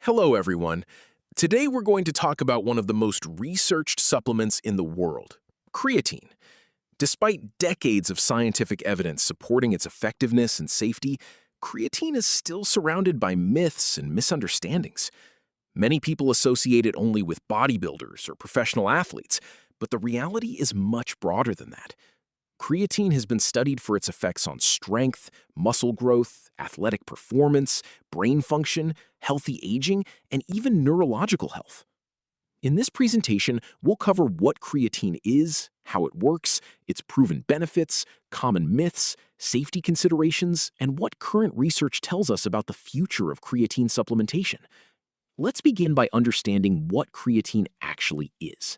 Hello, everyone. Today we're going to talk about one of the most researched supplements in the world, creatine. Despite decades of scientific evidence supporting its effectiveness and safety, creatine is still surrounded by myths and misunderstandings. Many people associate it only with bodybuilders or professional athletes, but the reality is much broader than that. Creatine has been studied for its effects on strength, muscle growth, athletic performance, brain function, healthy aging, and even neurological health. In this presentation, we'll cover what creatine is, how it works, its proven benefits, common myths, safety considerations, and what current research tells us about the future of creatine supplementation. Let's begin by understanding what creatine actually is.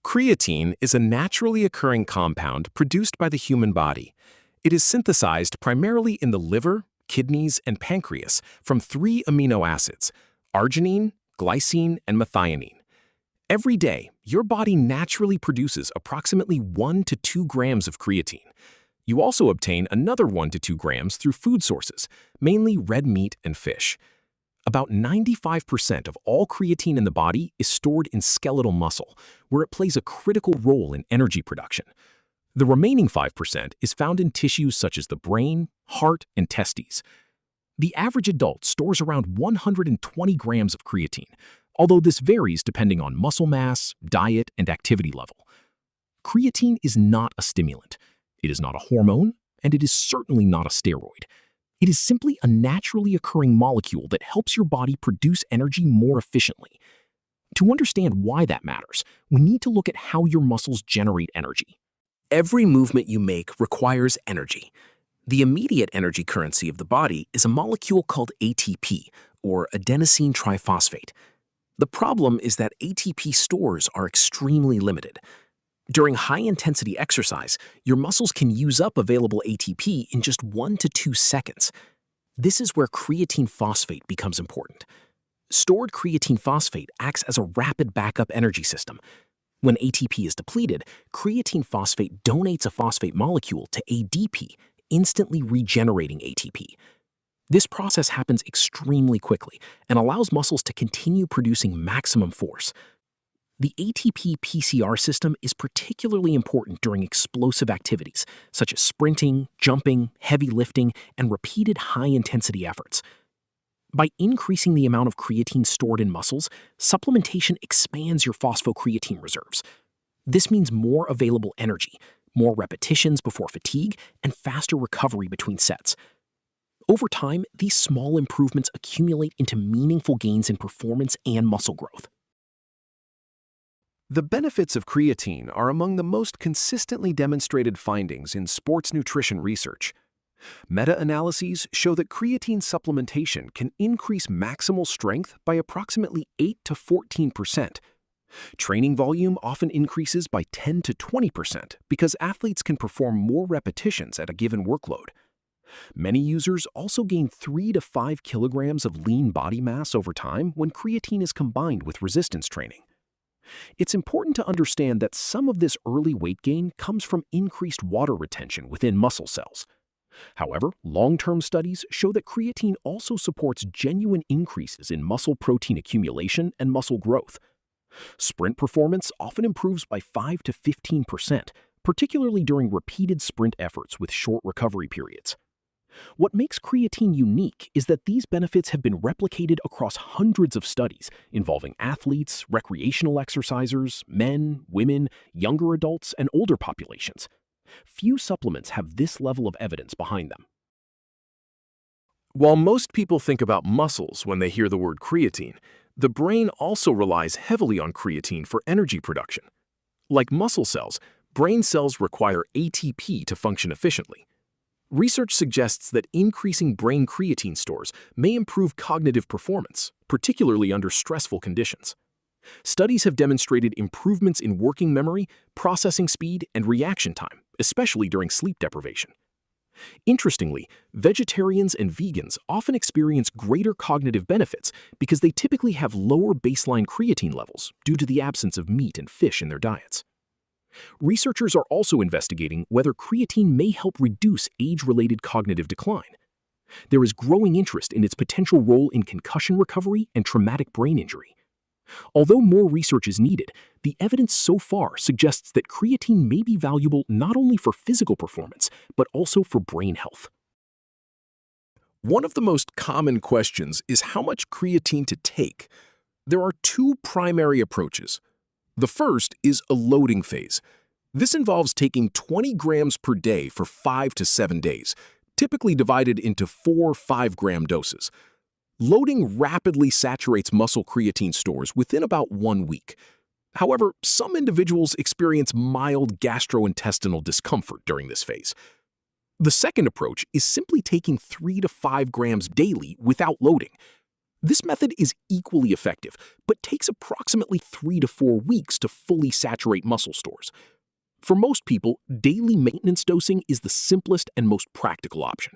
Creatine is a naturally occurring compound produced by the human body. It is synthesized primarily in the liver, kidneys, and pancreas from three amino acids: arginine, glycine, and methionine. Every day, your body naturally produces approximately 1 to 2 grams of creatine. You also obtain another 1 to 2 grams through food sources, mainly red meat and fish. About 95% of all creatine in the body is stored in skeletal muscle, where it plays a critical role in energy production. The remaining 5% is found in tissues such as the brain, heart, and testes. The average adult stores around 120 grams of creatine, although this varies depending on muscle mass, diet, and activity level. Creatine is not a stimulant. It is not a hormone, and it is certainly not a steroid. It is simply a naturally occurring molecule that helps your body produce energy more efficiently. To understand why that matters, we need to look at how your muscles generate energy. Every movement you make requires energy. The immediate energy currency of the body is a molecule called ATP, or adenosine triphosphate. The problem is that ATP stores are extremely limited. During high-intensity exercise, your muscles can use up available ATP in just 1 to 2 seconds. This is where creatine phosphate becomes important. Stored creatine phosphate acts as a rapid backup energy system. When ATP is depleted, creatine phosphate donates a phosphate molecule to ADP, instantly regenerating ATP. This process happens extremely quickly and allows muscles to continue producing maximum force. The ATP PCR system is particularly important during explosive activities, such as sprinting, jumping, heavy lifting, and repeated high-intensity efforts. By increasing the amount of creatine stored in muscles, supplementation expands your phosphocreatine reserves. This means more available energy, more repetitions before fatigue, and faster recovery between sets. Over time, these small improvements accumulate into meaningful gains in performance and muscle growth. The benefits of creatine are among the most consistently demonstrated findings in sports nutrition research. Meta-analyses show that creatine supplementation can increase maximal strength by approximately 8 to 14%. Training volume often increases by 10 to 20% because athletes can perform more repetitions at a given workload. Many users also gain 3 to 5 kilograms of lean body mass over time when creatine is combined with resistance training. It's important to understand that some of this early weight gain comes from increased water retention within muscle cells. However, long-term studies show that creatine also supports genuine increases in muscle protein accumulation and muscle growth. Sprint performance often improves by 5 to 15%, particularly during repeated sprint efforts with short recovery periods. What makes creatine unique is that these benefits have been replicated across hundreds of studies involving athletes, recreational exercisers, men, women, younger adults, and older populations. Few supplements have this level of evidence behind them. While most people think about muscles when they hear the word creatine, the brain also relies heavily on creatine for energy production. Like muscle cells, brain cells require ATP to function efficiently. Research suggests that increasing brain creatine stores may improve cognitive performance, particularly under stressful conditions. Studies have demonstrated improvements in working memory, processing speed, and reaction time, especially during sleep deprivation. Interestingly, vegetarians and vegans often experience greater cognitive benefits because they typically have lower baseline creatine levels due to the absence of meat and fish in their diets. Researchers are also investigating whether creatine may help reduce age-related cognitive decline. There is growing interest in its potential role in concussion recovery and traumatic brain injury. Although more research is needed, the evidence so far suggests that creatine may be valuable not only for physical performance, but also for brain health. One of the most common questions is how much creatine to take. There are two primary approaches. The first is a loading phase. This involves taking 20 grams per day for 5 to 7 days, typically divided into 4 5-gram doses. Loading rapidly saturates muscle creatine stores within about 1 week. However, some individuals experience mild gastrointestinal discomfort during this phase. The second approach is simply taking 3 to 5 grams daily without loading. This method is equally effective, but takes approximately 3 to 4 weeks to fully saturate muscle stores. For most people, daily maintenance dosing is the simplest and most practical option.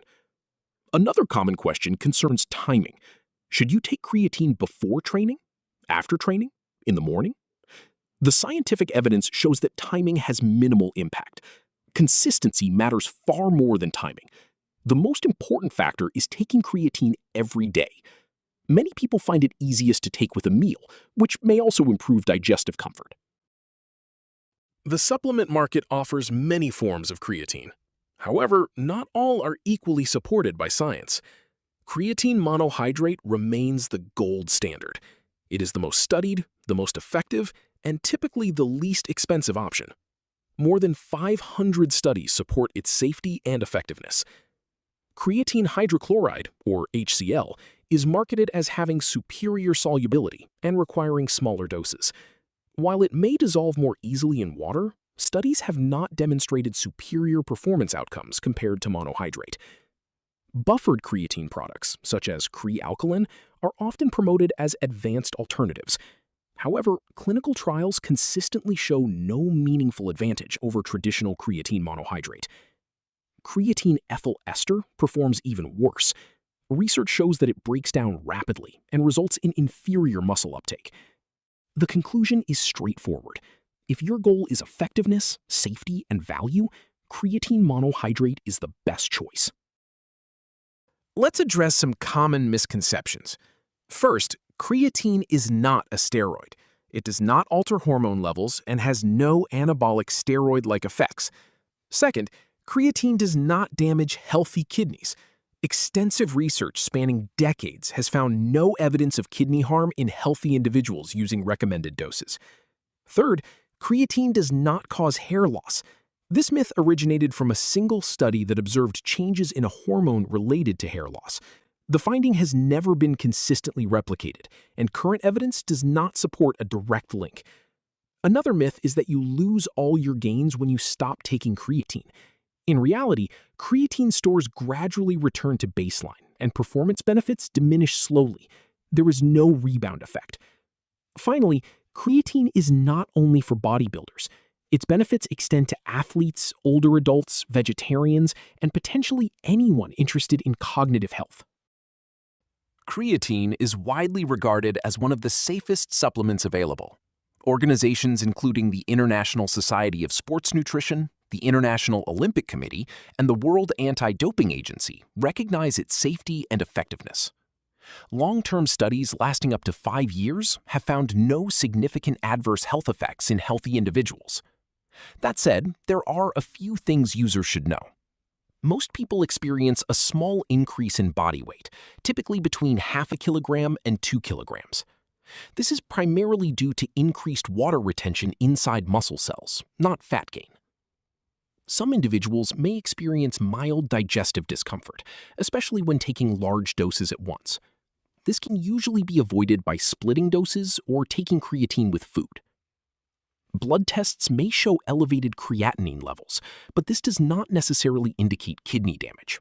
Another common question concerns timing. Should you take creatine before training? After training? In the morning? The scientific evidence shows that timing has minimal impact. Consistency matters far more than timing. The most important factor is taking creatine every day. Many people find it easiest to take with a meal, which may also improve digestive comfort. The supplement market offers many forms of creatine. However, not all are equally supported by science. Creatine monohydrate remains the gold standard. It is the most studied, the most effective, and typically the least expensive option. More than 500 studies support its safety and effectiveness. Creatine hydrochloride, or HCl, is marketed as having superior solubility and requiring smaller doses. While it may dissolve more easily in water, studies have not demonstrated superior performance outcomes compared to monohydrate. Buffered creatine products, such as Cre-Alkalin, are often promoted as advanced alternatives. However, clinical trials consistently show no meaningful advantage over traditional creatine monohydrate. Creatine ethyl ester performs even worse. Research shows that it breaks down rapidly and results in inferior muscle uptake. The conclusion is straightforward. If your goal is effectiveness, safety, and value, creatine monohydrate is the best choice. Let's address some common misconceptions. First, creatine is not a steroid. It does not alter hormone levels and has no anabolic steroid-like effects. Second, creatine does not damage healthy kidneys. Extensive research spanning decades has found no evidence of kidney harm in healthy individuals using recommended doses. Third, creatine does not cause hair loss. This myth originated from a single study that observed changes in a hormone related to hair loss. The finding has never been consistently replicated, and current evidence does not support a direct link. Another myth is that you lose all your gains when you stop taking creatine. In reality, creatine stores gradually return to baseline, and performance benefits diminish slowly. There is no rebound effect. Finally, creatine is not only for bodybuilders. Its benefits extend to athletes, older adults, vegetarians, and potentially anyone interested in cognitive health. Creatine is widely regarded as one of the safest supplements available. Organizations including the International Society of Sports Nutrition, the International Olympic Committee, and the World Anti-Doping Agency recognize its safety and effectiveness. Long-term studies lasting up to 5 years have found no significant adverse health effects in healthy individuals. That said, there are a few things users should know. Most people experience a small increase in body weight, typically between 0.5 kilogram and 2 kilograms. This is primarily due to increased water retention inside muscle cells, not fat gain. Some individuals may experience mild digestive discomfort, especially when taking large doses at once. This can usually be avoided by splitting doses or taking creatine with food. Blood tests may show elevated creatinine levels, but this does not necessarily indicate kidney damage.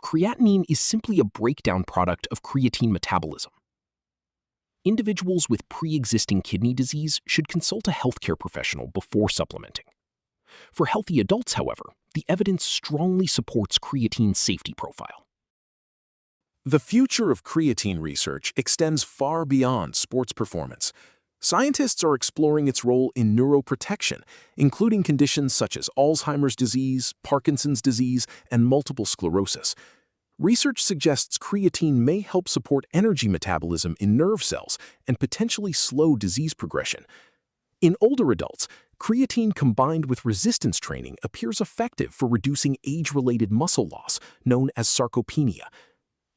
Creatinine is simply a breakdown product of creatine metabolism. Individuals with pre-existing kidney disease should consult a healthcare professional before supplementing. For healthy adults, however, the evidence strongly supports creatine's safety profile. The future of creatine research extends far beyond sports performance. Scientists are exploring its role in neuroprotection, including conditions such as Alzheimer's disease, Parkinson's disease, and multiple sclerosis. Research suggests creatine may help support energy metabolism in nerve cells and potentially slow disease progression. In older adults, creatine combined with resistance training appears effective for reducing age-related muscle loss, known as sarcopenia.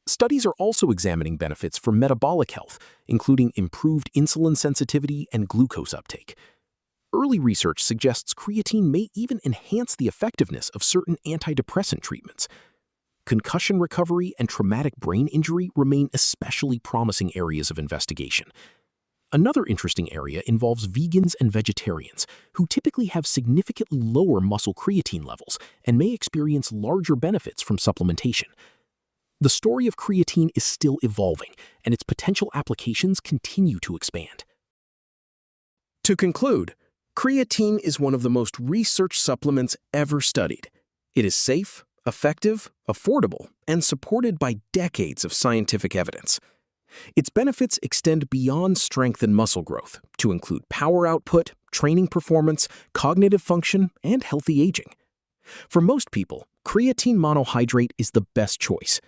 Studies are also examining benefits for metabolic health, including improved insulin sensitivity and glucose uptake. Early research suggests creatine may even enhance the effectiveness of certain antidepressant treatments. Concussion recovery and traumatic brain injury remain especially promising areas of investigation. Another interesting area involves vegans and vegetarians, who typically have significantly lower muscle creatine levels and may experience larger benefits from supplementation. The story of creatine is still evolving, and its potential applications continue to expand. To conclude, creatine is one of the most researched supplements ever studied. It is safe, effective, affordable, and supported by decades of scientific evidence. Its benefits extend beyond strength and muscle growth to include power output, training performance, cognitive function, and healthy aging. For most people, creatine monohydrate is the best choice.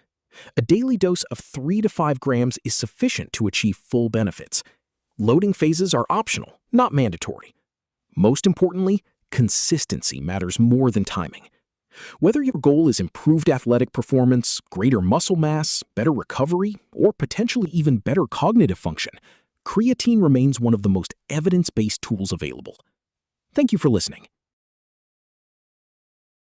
A daily dose of 3 to 5 grams is sufficient to achieve full benefits. Loading phases are optional, not mandatory. Most importantly, consistency matters more than timing. Whether your goal is improved athletic performance, greater muscle mass, better recovery, or potentially even better cognitive function, creatine remains one of the most evidence-based tools available. Thank you for listening.